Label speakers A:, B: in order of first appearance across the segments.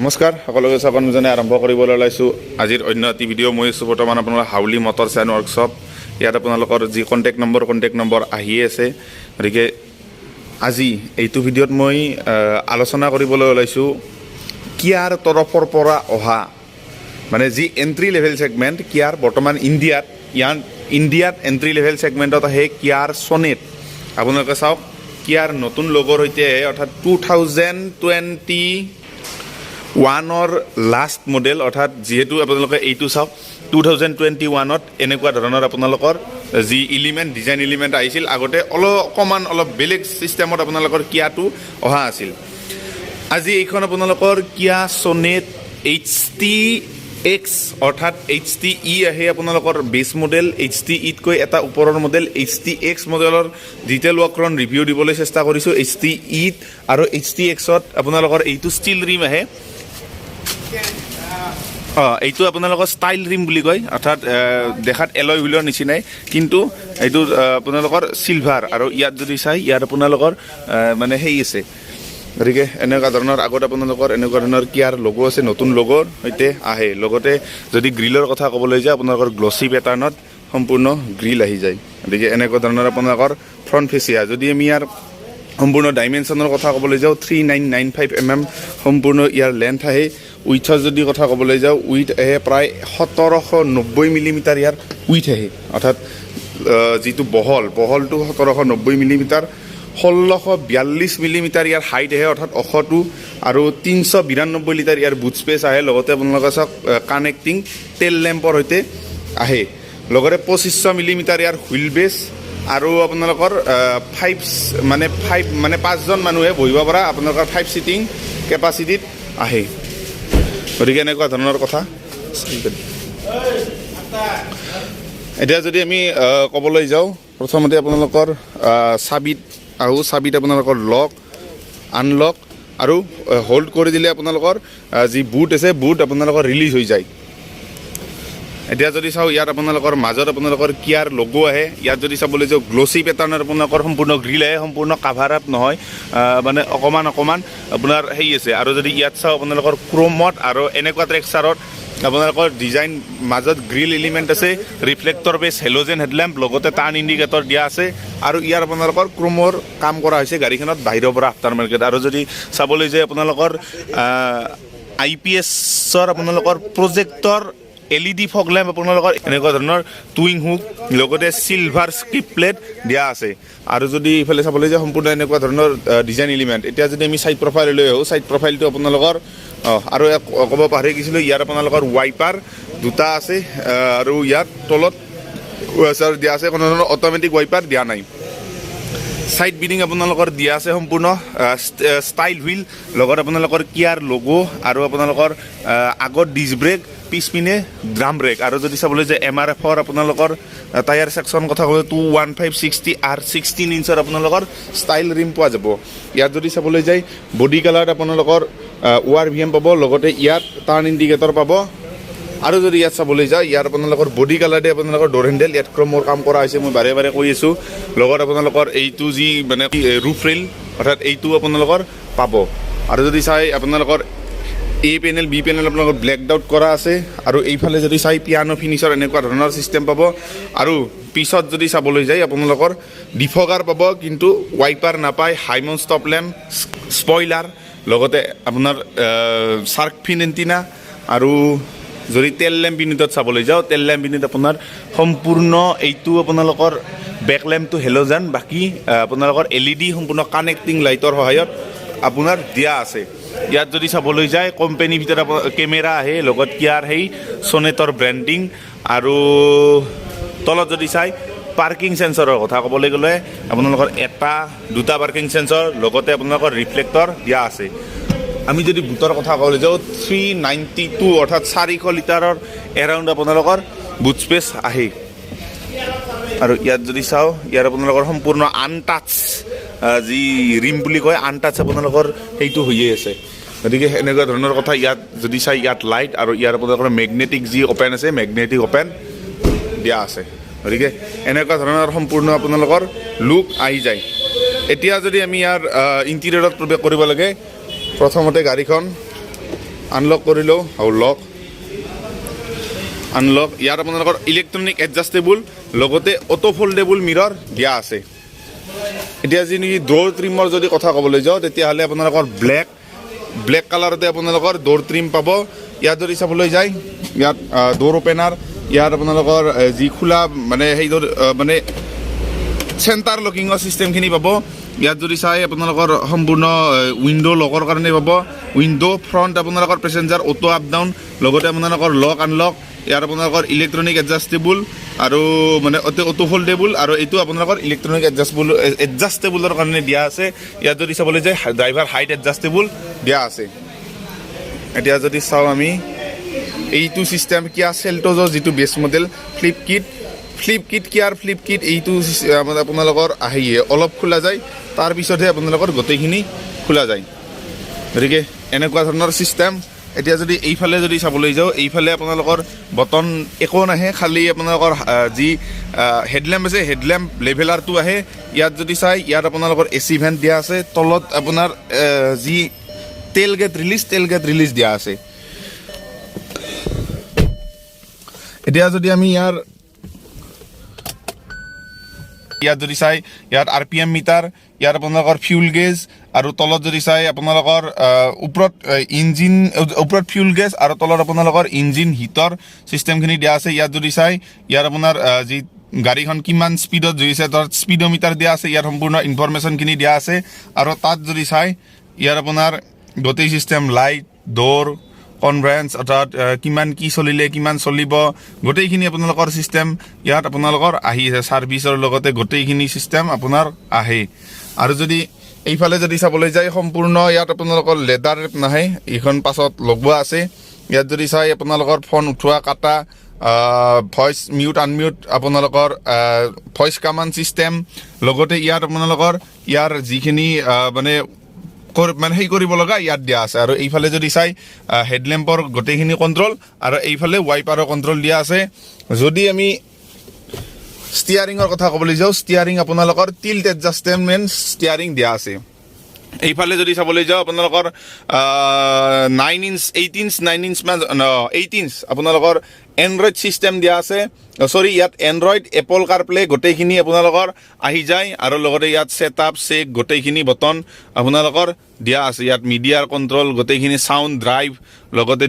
A: নমস্কাৰ সকলোকে স্বাগতজনাই আৰম্ভ কৰিবলৈ ওলাইছোঁ আজিৰ অন্য এটি ভিডিঅ' মই আছোঁ বৰ্তমান আপোনাৰ হাউলি মটৰছ এণ্ড ৱৰ্কশ্বপ ইয়াত আপোনালোকৰ যি কণ্টেক্ট নম্বৰ আহিয়ে আছে গতিকে আজি এইটো ভিডিঅ'ত মই আলোচনা কৰিবলৈ ওলাইছোঁ কিয়াৰ তৰফৰ পৰা অহা মানে যি এণ্ট্ৰি লেভেল ছেগমেণ্ট কিয়াৰ বৰ্তমান ইণ্ডিয়াত এণ্ট্ৰি লেভেল ছেগমেণ্টত আহে কিয়াৰ ছনেট আপোনালোকে চাওক কিয়াৰ নতুন লগৰ সৈতে আহে অৰ্থাৎ 2021 লাষ্ট মডেল অৰ্থাৎ যেহেতু আপোনালোকে এইটো চাওক 2021ত এনেকুৱা ধৰণৰ আপোনালোকৰ যি এলিমেণ্ট ডিজাইন এলিমেণ্ট আহিছিল আগতে অলপ বেলেগ চিষ্টেমত আপোনালোকৰ কিয়াটো অহা আছিল আজি এইখন আপোনালোকৰ কিয়া ছনেট htx অৰ্থাৎ htE আহে আপোনালোকৰ বেছ মডেল htEতকৈ এটা ওপৰৰ মডেল htx মডেলৰ ডিটেইল ৱৰ্কৰাউণ্ড ৰিভিউ দিবলৈ চেষ্টা কৰিছোঁ htEত আৰু htxত আপোনালোকৰ এইটো ষ্টিল ৰিম আহে এইটো আপোনালোকৰ ষ্টাইল ৰিম বুলি কয় অৰ্থাৎ দেখাত এলয় হুইলৰ নিচিনাই কিন্তু এইটো আপোনালোকৰ চিলভাৰ আৰু ইয়াত যদি চাই ইয়াত আপোনালোকৰ মানে সেই আছে গতিকে এনেকুৱা ধৰণৰ আগত আপোনালোকৰ এনেকুৱা ধৰণৰ কিয়াৰ লগো আছে নতুন লগৰ সৈতে আহে লগতে যদি গ্ৰিলৰ কথা ক'বলৈ যায় আপোনালোকৰ গ্লছী পেটাৰ্ণত সম্পূৰ্ণ গ্ৰিল আহি যায় গতিকে এনেকুৱা ধৰণৰ আপোনালোকৰ ফ্ৰণ্ট ফেচিয়া যদি আমি ইয়াৰ সম্পূৰ্ণ ডাইমেনশ্যনৰ কথা ক'বলৈ যাওঁ 3995 mm সম্পূৰ্ণ ইয়াৰ লেন্থ আহে উইথৰ যদি কথা ক'বলৈ যাওঁ উইথ আহে প্ৰায় 1790 মিলিমিটাৰ ইয়াৰ উইথ আহে অৰ্থাৎ যিটো বহলটো 1790 মিলিমিটাৰ 1642 মিলিমিটাৰ ইয়াৰ হাইট আহে অৰ্থাৎ অখটো আৰু 392 লিটাৰ ইয়াৰ বুট স্পেচ আহে লগতে আপোনালোকে চাওক কানেক্টিং টেল লেম্পৰ সৈতে আহে লগতে 2500 মিলিমিটাৰ ইয়াৰ হুইল বেছ আৰু আপোনালোকৰ 5জন মানুহে বহিব পৰা আপোনালোকৰ 5 সিটিং কেপাচিটিত আহে গতিকে এনেকুৱা ধৰণৰ কথা এতিয়া যদি আমি ক'বলৈ যাওঁ প্ৰথমতে আপোনালোকৰ চাবিত আপোনালোকৰ লক আনলক আৰু হোল্ড কৰি দিলে আপোনালোকৰ যি বুট আছে বুট আপোনালোকৰ ৰিলিজ হৈ যায় এতিয়া যদি চাওঁ ইয়াত আপোনালোকৰ মাজত আপোনালোকৰ কিয়াৰ লগো আহে ইয়াত যদি চাবলৈ যাওঁ গ্লছী পেটাৰ্ণৰ আপোনালোকৰ সম্পূৰ্ণ গ্ৰিল আহে সম্পূৰ্ণ কাভাৰ আপ নহয় মানে অকণমান আপোনাৰ হেৰি আছে আৰু যদি ইয়াত চাওঁ আপোনালোকৰ ক্ৰমত আৰু এনেকুৱা টেক্সচাৰত আপোনালোকৰ ডিজাইন মাজত গ্ৰিল এলিমেণ্ট আছে ৰিফ্লেক্টৰ বেছ হেল'জেন হেডলেম্প লগতে টাৰ্ণ ইণ্ডিকেটৰ দিয়া আছে আৰু ইয়াৰ আপোনালোকৰ ক্ৰমৰ কাম কৰা হৈছে গাড়ীখনত বাহিৰৰ পৰা আফটাৰ মাৰ্কেট আৰু যদি চাবলৈ যায় আপোনালোকৰ IPSৰ আপোনালোকৰ প্ৰজেক্টৰ LED ফগ লেম্প আপোনালোকৰ এনেকুৱা ধৰণৰ টুইং হুক লগতে চিলভাৰ স্ক্ৰিপ প্লেট দিয়া আছে আৰু যদি ইফালে চাবলৈ যায় সম্পূৰ্ণ এনেকুৱা ধৰণৰ ডিজাইন এলিমেণ্ট এতিয়া যদি আমি ছাইড প্ৰফাইললৈ আহোঁ ছাইড প্ৰফাইলটো আপোনালোকৰ আৰু ক'ব পাহৰি গৈছিলোঁ ইয়াত আপোনালোকৰ ৱাইপাৰ দুটা আছে আৰু ইয়াত তলত ৱাছাৰ দিয়া আছে কোনো ধৰণৰ অট'মেটিক ৱাইপাৰ দিয়া নাই সাইড বিডিং আপোনালোকৰ দিয়া আছে সম্পূৰ্ণ ষ্টাইল হুইল লগত আপোনালোকৰ কিয়াৰ লগো আৰু আপোনালোকৰ আগত ডিস্ক ব্ৰেক পিছপিনে ড্ৰাম ব্ৰেক আৰু যদি চাবলৈ যায় MRFৰ আপোনালোকৰ টায়াৰ সেকশ্যন কথা ক'লে 21560 R 16 ইঞ্চৰ আপোনালোকৰ ষ্টাইল ৰিম পোৱা যাব ইয়াত যদি চাবলৈ যায় বডি কালাৰত আপোনালোকৰ ORVM পাব লগতে ইয়াত টাৰ্ণ ইণ্ডিকেটৰ পাব আৰু যদি ইয়াত চাবলৈ যায় ইয়াৰ আপোনালোকৰ বডি কালাৰতে আপোনালোকৰ ডোৰ হেণ্ডেল ইয়াত ক্ৰমৰ কাম কৰা হৈছে মই বাৰে বাৰে কৈ আছোঁ লগত আপোনালোকৰ এইটো যি মানে ৰুফ ৰেইল অৰ্থাৎ এইটো আপোনালোকৰ পাব আৰু যদি চাই আপোনালোকৰ A পেনেল B পেনেল আপোনালোকৰ ব্লেক আউট কৰা আছে আৰু এইফালে যদি চাই পিয়ানো ফিনিছৰ এনেকুৱা ধৰণৰ চিষ্টেম পাব আৰু পিছত যদি চাবলৈ যায় আপোনালোকৰ ডিফগাৰ পাব কিন্তু ৱাইপাৰ নাপায় হাইমন ষ্টপ লেম্প স্পইলাৰ লগতে আপোনাৰ চাৰ্ক ফিন এণ্টিনা আৰু যদি তেল লেম্প ইউনিটত চাবলৈ যাওঁ তেল লেম্প ইউনিট আপোনাৰ সম্পূৰ্ণ এইটো আপোনালোকৰ বেক লেম্পটো হেল'জেন বাকী আপোনালোকৰ LED সম্পূৰ্ণ কানেক্টিং লাইটৰ সহায়ত আপোনাৰ দিয়া আছে ইয়াত যদি চাবলৈ যায় কোম্পানীৰ ভিতৰত কেমেৰা আহে লগত কিয়াৰ সেই ছনেটৰ ব্ৰেণ্ডিং আৰু তলত যদি চাই পাৰ্কিং সেন্সৰৰ কথা ক'বলৈ গ'লে আপোনালোকৰ দুটা পাৰ্কিং সেন্সৰ লগতে আপোনালোকৰ ৰিফ্লেক্টৰ দিয়া আছে আমি যদি বুটৰ কথা ক'বলৈ যাওঁ 392 অৰ্থাৎ 400 লিটাৰৰ এৰাউণ্ড আপোনালোকৰ বুট স্পেচ আহে আৰু ইয়াত যদি চাওঁ ইয়াৰ আপোনালোকৰ সম্পূৰ্ণ আনটাচ যি ৰিম বুলি কয় আনটাচ আপোনালোকৰ সেইটো হৈয়ে আছে গতিকে এনেকুৱা ধৰণৰ কথা ইয়াত যদি চাই ইয়াত লাইট আৰু ইয়াৰ আপোনালোকৰ মেগনেটিক যি অপেন আছে মেগনেটিক অপেন দিয়া আছে গতিকে এনেকুৱা ধৰণৰ সম্পূৰ্ণ আপোনালোকৰ লুক আহি যায় এতিয়া যদি আমি ইয়াৰ ইণ্টেৰিয়ৰত প্ৰৱেশ কৰিব লাগে প্ৰথমতে গাড়ীখন আনলক কৰিলোঁ আৰু লক আনলক ইয়াত আপোনালোকৰ ইলেক্ট্ৰনিক এডজাষ্টেবল লগতে অটো ফল্ডেবল মিৰৰ দিয়া আছে এতিয়া যি নেকি ড'ৰ ট্ৰিমৰ যদি কথা ক'বলৈ যাওঁ তেতিয়াহ'লে আপোনালোকৰ ব্লেক কালাৰতে আপোনালোকৰ ড'ৰ ট্ৰিম পাব ইয়াত যদি চাবলৈ যায় ইয়াত ড'ৰ অপেনাৰ ইয়াত আপোনালোকৰ যি খোলা মানে সেই মানে চেণ্টাৰ লকিঙৰ চিষ্টেমখিনি পাব ইয়াত যদি চাই আপোনালোকৰ সম্পূৰ্ণ উইণ্ডো লকৰ কাৰণে পাব উইণ্ডো ফ্ৰণ্ট আপোনালোকৰ পেচেঞ্জাৰ অটো আপ ডাউন লগতে আপোনালোকৰ লক আনলক ইয়াত আপোনালোকৰ ইলেক্ট্ৰনিক এডজাষ্টেবল আৰু মানে অটো ফল্ডেবল আৰু এইটো আপোনালোকৰ ইলেক্ট্ৰনিক এডজাষ্টেবলৰ কাৰণে দিয়া আছে ইয়াত যদি চাবলৈ যায় ড্ৰাইভাৰ হাইট এডজাষ্টেবল দিয়া আছে এতিয়া যদি চাওঁ আমি এইটো চিষ্টেম কিয়া চেল্টজৰ যিটো বেছ মডেল ফ্লিপ কিট এইটো আপোনালোকৰ আহিয়ে অলপ খোলা যায় তাৰপিছতহে আপোনালোকৰ গোটেইখিনি খোলা যায় গতিকে এনেকুৱা ধৰণৰ চিষ্টেম এতিয়া যদি এইফালে যদি চাবলৈ যাওঁ এইফালে আপোনালোকৰ বটন একো নাহে খালি আপোনালোকৰ যি হেডলেম্প আছে হেডলেম্প লেভেলাৰটো আহে ইয়াত যদি চাই ইয়াত আপোনালোকৰ এচি ভেণ্ট দিয়া আছে তলত আপোনাৰ যি তেল গেট ৰিলিজ দিয়া আছে এতিয়া যদি আমি ইয়াত যদি চাই ইয়াত RPM মিটাৰ ইয়াত আপোনালোকৰ ফিউল গেজ আৰু তলত যদি চাই আপোনালোকৰ ওপৰত ফিউল গেজ আৰু তলত আপোনালোকৰ ইঞ্জিন হিটৰ চিষ্টেমখিনি দিয়া আছে ইয়াত যদি চাই ইয়াত আপোনাৰ যি গাড়ীখন কিমান স্পীডত গৈছে তাৰ স্পীডোমিটাৰ দিয়া আছে ইয়াৰ সম্পূৰ্ণ ইনফৰমেশ্যনখিনি দিয়া আছে আৰু তাত যদি চাই ইয়াৰ আপোনাৰ গোটেই চিষ্টেম লাইট ড'ৰ কনভেন্স অৰ্থাৎ কিমান কি চলিলে কিমান চলিব গোটেইখিনি আপোনালোকৰ চিষ্টেম ইয়াত আপোনালোকৰ আহি আছে ছাৰ্ভিচৰ লগতে গোটেইখিনি চিষ্টেম আপোনাৰ আহে আৰু যদি এইফালে যদি চাবলৈ যায় সম্পূৰ্ণ ইয়াত আপোনালোকৰ লেডাৰ নাহে এইখন পাছত লগোৱা আছে ইয়াত যদি চাই আপোনালোকৰ ফোন উঠোৱা কাটা ভইচ মিউট আনমিউট আপোনালোকৰ ভইচ কমাণ্ড চিষ্টেম লগতে ইয়াত আপোনালোকৰ ইয়াৰ যিখিনি মানে সেই কৰিব লগা ইয়াত দিয়া আছে আৰু এইফালে যদি চাই হেডলেম্পৰ গোটেইখিনি কণ্ট্ৰল আৰু এইফালে ৱাইপাৰৰ কণ্ট্ৰল দিয়া আছে যদি আমি ষ্টিয়াৰিঙৰ কথা ক'বলৈ যাওঁ ষ্টিয়াৰিং আপোনালোকৰ টিল্ট এডজাষ্টমেণ্ট ষ্টিয়াৰিং দিয়া আছে এইফালে যদি চাবলৈ যাওঁ আপোনালোকৰ 9 ইঞ্চ আপোনালোকৰ এণ্ড্ৰইড চিষ্টেম দিয়া আছে ইয়াত এণ্ড্ৰইড এপল কাৰপ্লে গোটেইখিনি আপোনালোকৰ আহি যায় আৰু লগতে ইয়াত ছেটআপ চেক গোটেইখিনি বটন আপোনালোকৰ দিয়া আছে ইয়াত মিডিয়াৰ কণ্ট্ৰল গোটেইখিনি চাউণ্ড ড্ৰাইভ লগতে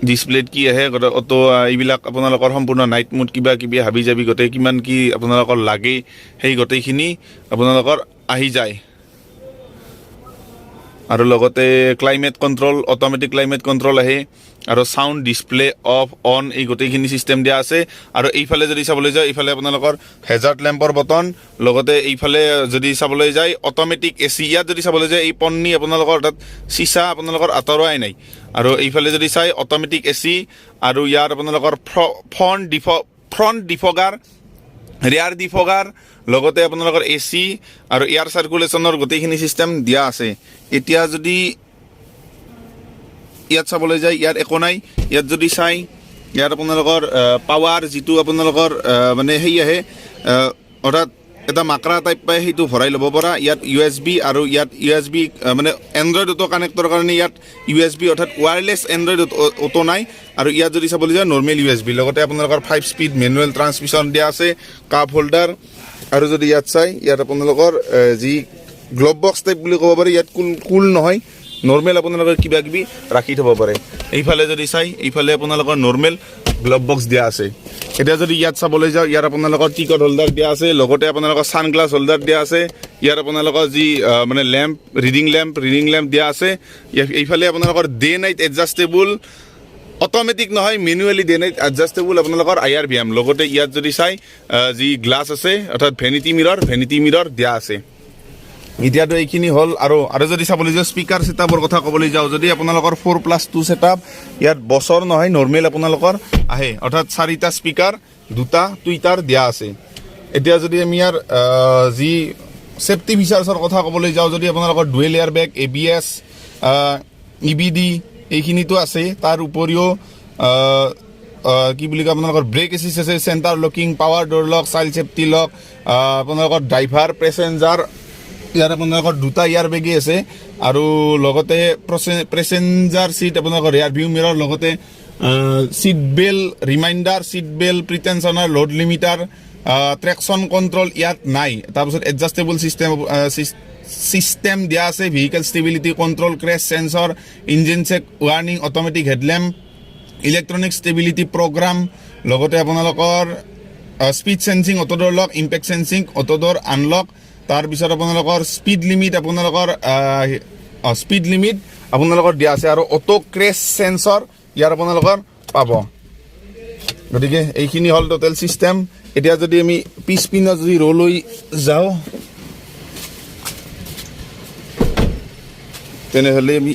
A: ডিছপ্লেত কি আহে অটো এইবিলাক আপোনালোকৰ সম্পূৰ্ণ নাইট মোড কিবা কিবি হাবি যাবি গোটেই কিমান কি আপোনালোকৰ লাগে সেই গোটেইখিনি আপোনালোকৰ আহি যায় আৰু লগতে climate control automatic climate control আহে আৰু চাউণ্ড ডিছপ্লে অফ অন এই গোটেইখিনি চিষ্টেম দিয়া আছে আৰু এইফালে যদি চাবলৈ যায় এইফালে আপোনালোকৰ হেজাৰ্ড লেম্পৰ বটন লগতে এইফালে যদি চাবলৈ যায় অট'মেটিক এচি ইয়াত যদি চাবলৈ যায় এই পন্নী আপোনালোকৰ তাত চিচা আপোনালোকৰ আঁতৰোৱাই নাই আৰু এইফালে যদি চাই অট'মেটিক এচি আৰু ইয়াৰ আপোনালোকৰ ফ্ৰণ্ট ডিফগাৰ ৰিয়াৰ ডিফগাৰ লগতে আপোনালোকৰ এচি আৰু এয়াৰ চাৰ্কুলেশ্যনৰ গোটেইখিনি চিষ্টেম দিয়া আছে এতিয়া যদি ইয়াত চাবলৈ যায় ইয়াত একো নাই ইয়াত যদি চাই ইয়াত আপোনালোকৰ পাৱাৰ যিটো আপোনালোকৰ মানে সেই আহে অৰ্থাৎ এটা মাকৰা টাইপ পায় সেইটো ভৰাই ল'ব পৰা ইয়াত USB আৰু ইয়াত USB মানে এণ্ড্ৰইড অটো কানেক্টৰ কাৰণে ইয়াত USB অৰ্থাৎ ৱায়াৰলেছ এণ্ড্ৰইড অটো নাই আৰু ইয়াত যদি চাবলৈ যায় নৰ্মেল USB লগতে আপোনালোকৰ 5 স্পীড মেনুৱেল ট্ৰান্সমিশ্যন দিয়া আছে কাপ হোল্ডাৰ আৰু যদি ইয়াত চাই ইয়াত আপোনালোকৰ যি গ্ল'ব বক্স টাইপ বুলি ক'ব পাৰি ইয়াত কুল নহয় নৰ্মেল আপোনালোকৰ কিবা কিবি ৰাখি থ'ব পাৰে এইফালে যদি চাই এইফালে আপোনালোকৰ নৰ্মেল গ্ল'ব বক্স দিয়া আছে এতিয়া যদি ইয়াত চাবলৈ যাওঁ ইয়াত আপোনালোকৰ টিকট হোল্ডাৰ দিয়া আছে লগতে আপোনালোকৰ ছানগ্লাছ হোল্ডাৰ দিয়া আছে ইয়াত আপোনালোকৰ যি মানে ৰিডিং লেম্প দিয়া আছে এইফালে আপোনালোকৰ ডে নাইট এডজাষ্টেবল অট'মেটিক নহয় মেনুৱেলি ডে নাইট এডজাষ্টেবল আপোনালোকৰ IRVM লগতে ইয়াত যদি চাই যি গ্লাছ আছে অৰ্থাৎ ভেনিটি মিৰৰ দিয়া আছে এতিয়াতো এইখিনি হ'ল আৰু যদি চাবলৈ যাওঁ স্পীকাৰ ছেটআপৰ কথা ক'বলৈ যাওঁ যদি আপোনালোকৰ 4+2 ছেটআপ ইয়াত বছৰ নহয় নৰ্মেল আপোনালোকৰ আহে অৰ্থাৎ 4টা স্পীকাৰ 2টা টুইটাৰ দিয়া আছে এতিয়া যদি আমি ইয়াৰ যি সেফটি ফিচাৰ্ছৰ কথা ক'বলৈ যাওঁ যদি আপোনালোকৰ ডুৱেল এয়াৰ বেগ ABS EBD এইখিনিতো আছে তাৰ উপৰিও কি বুলি কয় আপোনালোকৰ ব্ৰেক এছিষ্ট আছে চেণ্টাৰ লকিং পাৱাৰ ডোৰ লক চাইল্ড সেফটি লক আপোনালোকৰ ড্ৰাইভাৰ পেচেঞ্জাৰ ইয়াৰ আপোনালোকৰ দুটা ইয়াৰ বেগি আছে আৰু লগতে পেছেঞ্জাৰ সিট আপোনালোকৰ ৰিয়াৰ ভিউ মিৰৰ লগতে seat belt reminder seat belt pretensioner load limiter traction control ইয়াত নাই তাৰপিছত এডজাষ্টেবল সিস্টেম দিয়া আছে vehicle stability control crash sensor engine check warning automatic headlamp electronic stability program লগতে আপোনালোকৰ speed sensing auto door lock impact sensing auto door unlock তাৰপিছত আপোনালোকৰ speed limit আপোনালোকৰ দিয়া আছে আৰু অটো ক্ৰেছ সেন্সৰ ইয়াৰ আপোনালোকৰ পাব গতিকে এইখিনি হ'ল টোটেল সিস্টেম এতিয়া যদি আমি পিছপিনৰ যদি ৰ' লৈ যাওঁ তেনেহ'লে আমি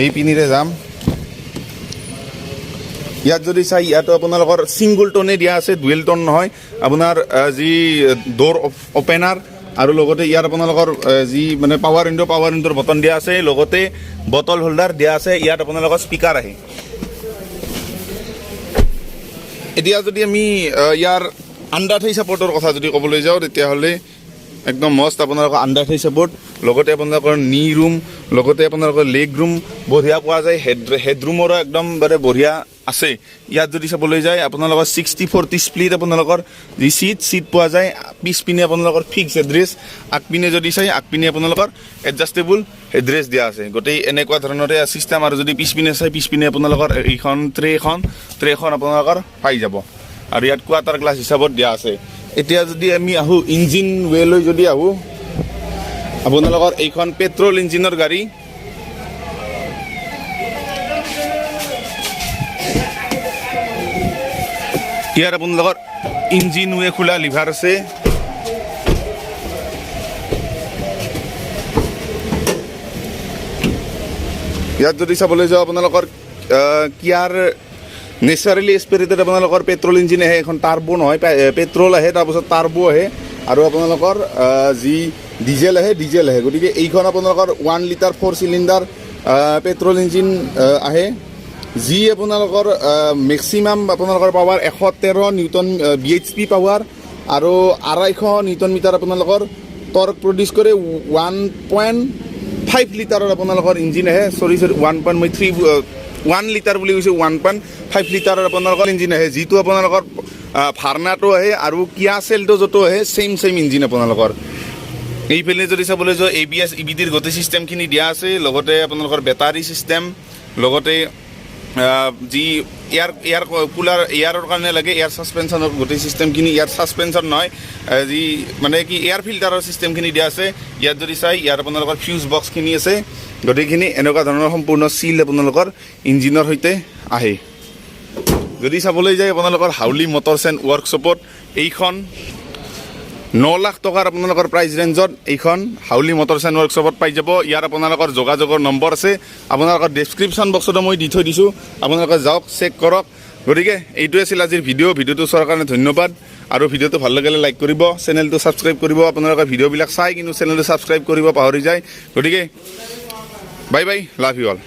A: এই পিনিৰে যাম ইয়াত যদি চাই ইয়াতো আপোনালোকৰ সিংগল টোনে দিয়া আছে ডুৱেল টোন নহয় আপোনাৰ যি ডোৰ ওপেনাৰ আৰু লগতে ইয়াৰ আপোনালোকৰ যি মানে পাৱাৰ উইণ্ডোৰ বটন দিয়া আছে লগতে বটল হোল্ডাৰ দিয়া আছে ইয়াত আপোনালোকৰ স্পিকাৰ আহে এতিয়া যদি আমি ইয়াৰ আণ্ডাৰ থাই ছাপৰ্টৰ কথা যদি ক'বলৈ যাওঁ তেতিয়াহ'লে একদম মস্ত আপোনালোকৰ আণ্ডাৰ থাই ছাপৰ্ট লগতে আপোনালোকৰ নি ৰুম লগতে আপোনালোকৰ লেগ ৰুম বঢ়িয়া পোৱা যায় হেডৰুমৰো একদম মানে বঢ়িয়া আছে ইয়াত যদি চাবলৈ যায় আপোনালোকৰ 60-40 স্প্লিট আপোনালোকৰ যি সিট পোৱা যায় পিছপিনে আপোনালোকৰ ফিক্স এড্ৰেছ আগপিনে যদি চাই আগপিনে আপোনালোকৰ এডজাষ্টেবল এড্ৰেছ দিয়া আছে গোটেই এনেকুৱা ধৰণৰে চিষ্টেম আৰু যদি পিছপিনে চাই পিছপিনে আপোনালোকৰ এইখন ট্ৰেখন আপোনালোকৰ পাই যাব আৰু ইয়াত কোৱাটাৰ গ্লাছ হিচাপত দিয়া আছে এতিয়া যদি আমি আহোঁ ইঞ্জিন ৱেলৈ যদি আহোঁ আপোনালোকৰ এইখন পেট্ৰল ইঞ্জিনৰ গাড়ী ইয়াৰ আপোনালোকৰ ইঞ্জিন ৱে খোলা লিভাৰ আছে ইয়াত যদি চাবলৈ যাওঁ আপোনালোকৰ কিয়াৰ নেচাৰেলি এস্পিৰেটেড আপোনালোকৰ পেট্ৰল ইঞ্জিন আহে এখন টাৰ্বো নহয় পেট্ৰল আহে তাৰপিছত টাৰ্বো আহে আৰু আপোনালোকৰ যি ডিজেল আহে গতিকে এইখন আপোনালোকৰ 1 লিটাৰ 4 চিলিণ্ডাৰ পেট্ৰল ইঞ্জিন আহে যি আপোনালোকৰ মেক্সিমাম আপোনালোকৰ পাৱাৰ 113 নিউটন BHP পাৱাৰ আৰু 250 নিউটন মিটাৰ আপোনালোকৰ টৰ্ক প্ৰডিউচ কৰে 1.5 লিটাৰৰ আপোনালোকৰ ইঞ্জিন আহে 1 লিটাৰ বুলি কৈছে 1.5 লিটাৰৰ আপোনালোকৰ ইঞ্জিন আহে যিটো আপোনালোকৰ ভাৰ্নাটো আহে আৰু কিয়া চেলটো য'তো আহে ছেইম ইঞ্জিন আপোনালোকৰ এইফালে যদি চাবলৈ যাওঁ ABS EBDৰ গোটেই চিষ্টেমখিনি দিয়া আছে লগতে আপোনালোকৰ বেটাৰী চিষ্টেম লগতে যি এয়াৰ কুলাৰ এয়াৰৰ কাৰণে লাগে এয়াৰ ছাছপেনশ্যনৰ গোটেই চিষ্টেমখিনি এয়াৰ ছাছপেনশ্যন নহয় যি মানে কি এয়াৰ ফিল্টাৰৰ চিষ্টেমখিনি দিয়া আছে ইয়াত যদি চাই ইয়াত আপোনালোকৰ ফিউজ বক্সখিনি আছে গোটেইখিনি এনেকুৱা ধৰণৰ সম্পূৰ্ণ চিল আপোনালোকৰ ইঞ্জিনৰ সৈতে আহে যদি চাবলৈ যায় আপোনালোকৰ হাউলি মটৰছ এণ্ড ৱৰ্কশ্বপত এইখন 9 লাখ টকাৰ আপোনালোকৰ প্ৰাইচ ৰেঞ্জত এইখন হাউলি মটৰছ এণ্ড ৱৰ্কশ্বপত পাই যাব ইয়াৰ আপোনালোকৰ যোগাযোগৰ নম্বৰ আছে আপোনালোকৰ ডেছক্ৰিপশ্যন বক্সতো মই দি থৈ দিছোঁ আপোনালোকে যাওক চেক কৰক গতিকে এইটোৱে আছিল আজিৰ ভিডিঅ'টো চোৱাৰ কাৰণে ধন্যবাদ আৰু ভিডিঅ'টো ভাল লাগিলে লাইক কৰিব চেনেলটো ছাবস্ক্ৰাইব কৰিব আপোনালোকে ভিডিঅ'বিলাক চাই কিন্তু চেনেলটো ছাবস্ক্ৰাইব কৰিব পাহৰি যায় গতিকে বাই লাভ ইউ অল